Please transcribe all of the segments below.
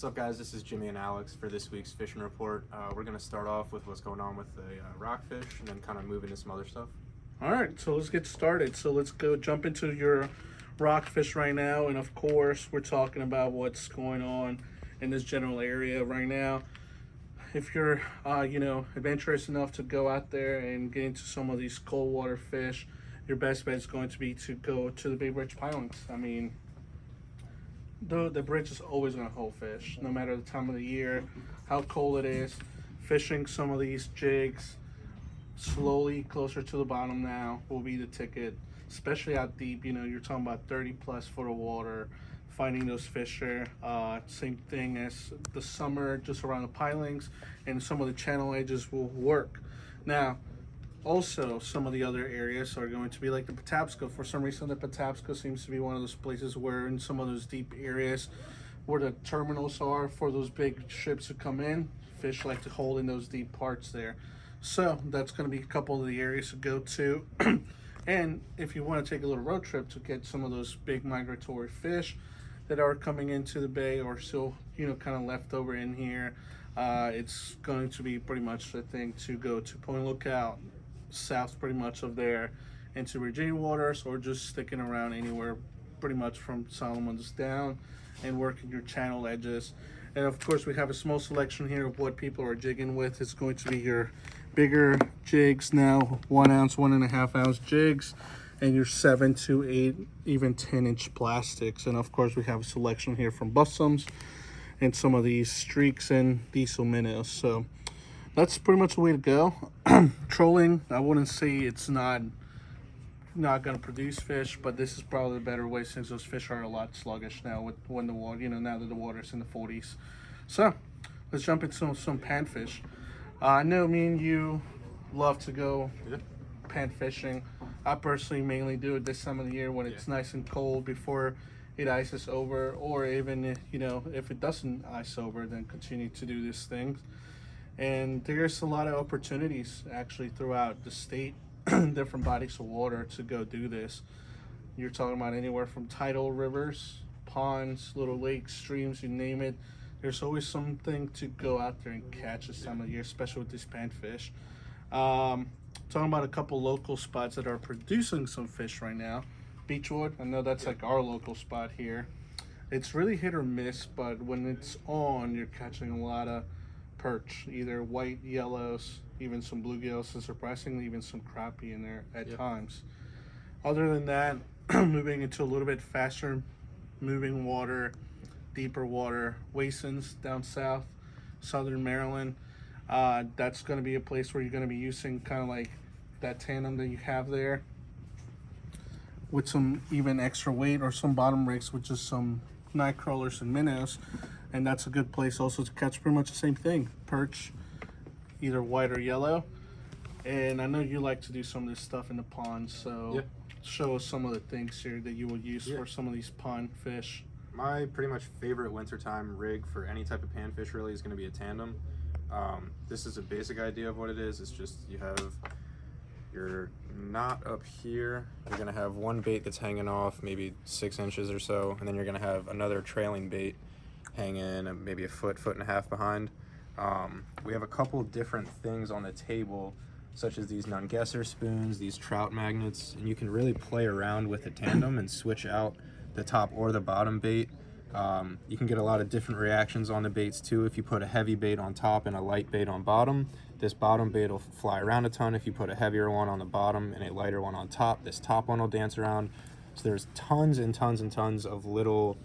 What's up, guys? This is Jimmy and Alex for this week's fishing report. We're going to start off with what's going on with the rockfish and then kind of move into some other stuff. All right, so let's get started. So let's go jump into your rockfish right now. And of course, we're talking about what's going on in this general area right now. If you're, adventurous enough to go out there and get into some of these cold water fish, your best bet is going to be to go to the Big Bridge Pilings. I mean, the bridge is always going to hold fish, no matter the time of the year, how cold it is. Fishing some of these jigs slowly closer to the bottom now will be the ticket, especially out deep. You know, you're talking about 30 plus foot of water, finding those fish there. Same thing as the summer, just around the pilings, and some of the channel edges will work. Now, also, some of the other areas are going to be like the Patapsco. For some reason, the Patapsco seems to be one of those places where in some of those deep areas where the terminals are for those big ships to come in, fish like to hold in those deep parts there. So that's going to be a couple of the areas to go to. And if you want to take a little road trip to get some of those big migratory fish that are coming into the bay or still, kind of left over in here, it's going to be pretty much the thing to go to Point Lookout, south pretty much of there into Virginia waters, or just sticking around anywhere pretty much from Solomon's down and working your channel edges. And of course, we have a small selection here of what people are jigging with. It's going to be your bigger jigs now, 1 ounce, 1.5 ounce jigs, and your 7 to 8, even 10-inch plastics. And of course, we have a selection here from Bussums and some of these streaks and diesel minnows. So that's pretty much the way to go. Trolling, I wouldn't say it's not going to produce fish, but this is probably the better way since those fish are a lot sluggish now when the water, now that the water's in the 40s. So let's jump into some panfish. I know me and you love to go pan fishing. I personally mainly do it this time of the year when it's nice and cold before it ices over, or even if it doesn't ice over, then continue to do this thing. And there's a lot of opportunities actually throughout the state, different bodies of water to go do this. You're talking about anywhere from tidal rivers, ponds, little lakes, streams, you name it. There's always something to go out there and catch this time of year, especially with these panfish. Talking about a couple local spots that are producing some fish right now. Beechwood, I know that's like our local spot here. It's really hit or miss, but when it's on, you're catching a lot of perch, either white, yellows, even some bluegills, and surprisingly even some crappie in there at times. Other than that, moving into a little bit faster moving water, deeper water, Wasons down south, southern Maryland. That's going to be a place where you're going to be using kind of like that tandem that you have there with some even extra weight, or some bottom rigs with just some night crawlers and minnows. And that's a good place also to catch pretty much the same thing, perch, either white or yellow. And I know you like to do some of this stuff in the pond, so show us some of the things here that you will use for some of these pond fish. My pretty much favorite wintertime rig for any type of panfish really is going to be a tandem. This is a basic idea of what it is. It's just you have your knot up here. You're going to have one bait that's hanging off maybe 6 inches or so, and then you're going to have another trailing bait hanging maybe a foot and a half behind. We have a couple different things on the table, such as these non-guesser spoons, these Trout Magnets, and you can really play around with the tandem and switch out the top or the bottom bait. You can get a lot of different reactions on the baits too. If you put a heavy bait on top and a light bait on bottom, this bottom bait will fly around a ton. If you put a heavier one on the bottom and a lighter one on top, this top one will dance around. So there's tons and tons and tons of little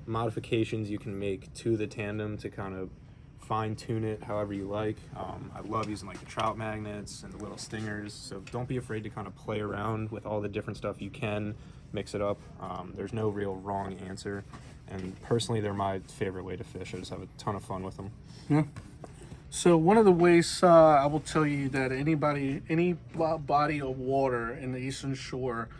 modifications you can make to the tandem to kind of fine tune it however you like. I love using like the Trout Magnets and the little stingers, so don't be afraid to kind of play around with all the different stuff you can, mix it up. There's no real wrong answer, and personally they're my favorite way to fish. I just have a ton of fun with them. Yeah. So one of the ways I will tell you that any body of water in the Eastern Shore,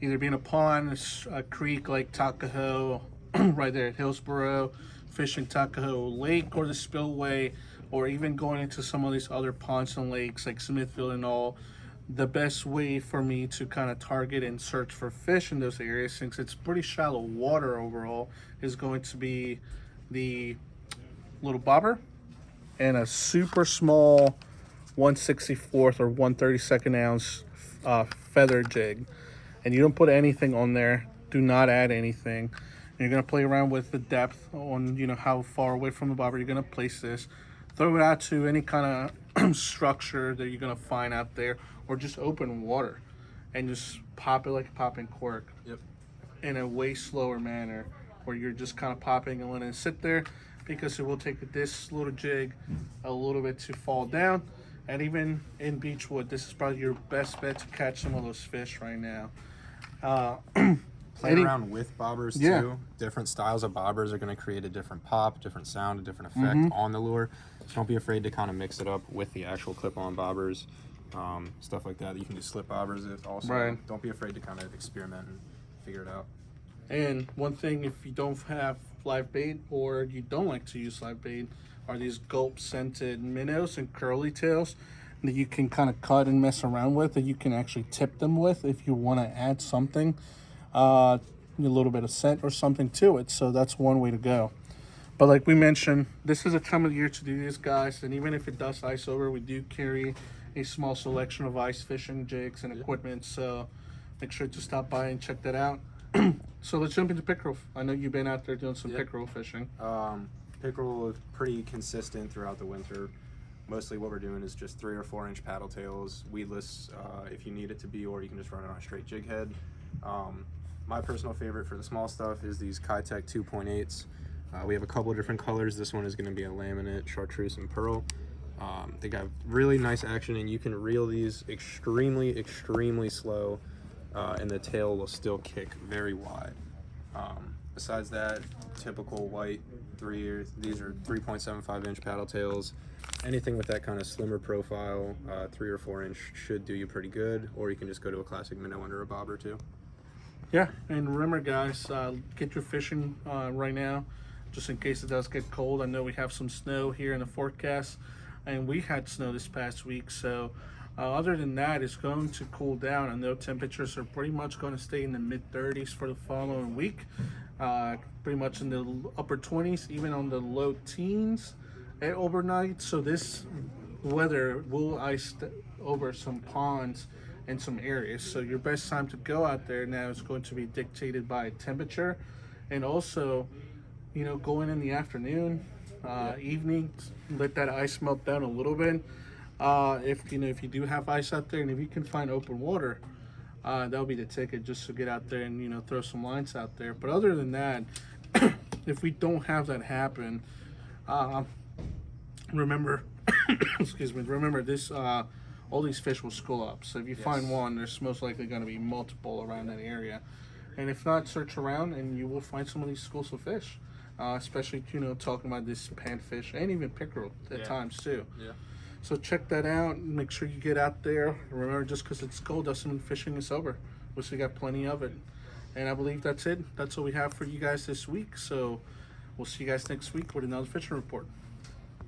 either being a pond, a creek like Tuckahoe, right there at Hillsborough, fishing Tuckahoe Lake or the spillway, or even going into some of these other ponds and lakes like Smithfield and all, the best way for me to kind of target and search for fish in those areas, since it's pretty shallow water overall, is going to be the little bobber and a super small 1/64 or 1/32 ounce feather jig. And you don't put anything on there. Do not add anything. You're gonna play around with the depth on, you know, how far away from the bobber you're gonna place this. Throw it out to any kind of structure that you're gonna find out there, or just open water, and just pop it like popping cork. Yep. In a way slower manner, where you're just kind of popping and letting it sit there, because it will take this little jig a little bit to fall down. And even in Beechwood, this is probably your best bet to catch some of those fish right now. Play around with bobbers Yeah. too. Different styles of bobbers are going to create a different pop, different sound, a different effect on the lure. So don't be afraid to kind of mix it up with the actual clip-on bobbers, stuff like that. You can do slip bobbers also. Right. Don't be afraid to kind of experiment and figure it out. And one thing, if you don't have live bait or you don't like to use live bait, are these gulp scented minnows and curly tails that you can kind of cut and mess around with, that you can actually tip them with if you want to add something, a little bit of scent or something to it. So that's one way to go. But like we mentioned, this is a time of the year to do this, guys. And even if it does ice over, we do carry a small selection of ice fishing jigs and equipment. So make sure to stop by and check that out. So let's jump into pickerel. I know you've been out there doing some pickerel fishing. Pickerel is pretty consistent throughout the winter. Mostly what we're doing is just 3 or 4 inch paddle tails, weedless if you need it to be, or you can just run it on a straight jig head. My personal favorite for the small stuff is these Kitech 2.8s. We have a couple of different colors. This one is going to be a laminate, chartreuse, and pearl. They got really nice action, and you can reel these extremely, extremely slow, and the tail will still kick very wide. Besides that, typical white these are 3.75 inch paddle tails. Anything with that kind of slimmer profile, 3 or 4 inch should do you pretty good, or you can just go to a classic minnow under a bobber too. Yeah, and remember, guys, get your fishing right now, just in case it does get cold. I know we have some snow here in the forecast, and we had snow this past week. So other than that, it's going to cool down. I know temperatures are pretty much going to stay in the mid-30s for the following week, pretty much in the upper 20s, even on the low teens at overnight. So this weather will ice over some ponds in some areas. So your best time to go out there now is going to be dictated by temperature, and also, you know, going in the afternoon, evening, let that ice melt down a little bit. If you do have ice out there, and if you can find open water, that'll be the ticket, just to get out there and, you know, throw some lines out there. But other than that, if we don't have that happen, remember, excuse me, remember this. All these fish will school up. So if you find one, there's most likely going to be multiple around that area. And if not, search around and you will find some of these schools of fish. Especially, you know, talking about this panfish and even pickerel at times too. Yeah. So check that out. Make sure you get out there. Remember, just because it's cold doesn't mean fishing is over. We still got plenty of it. And I believe that's it. That's all we have for you guys this week. So we'll see you guys next week with another fishing report.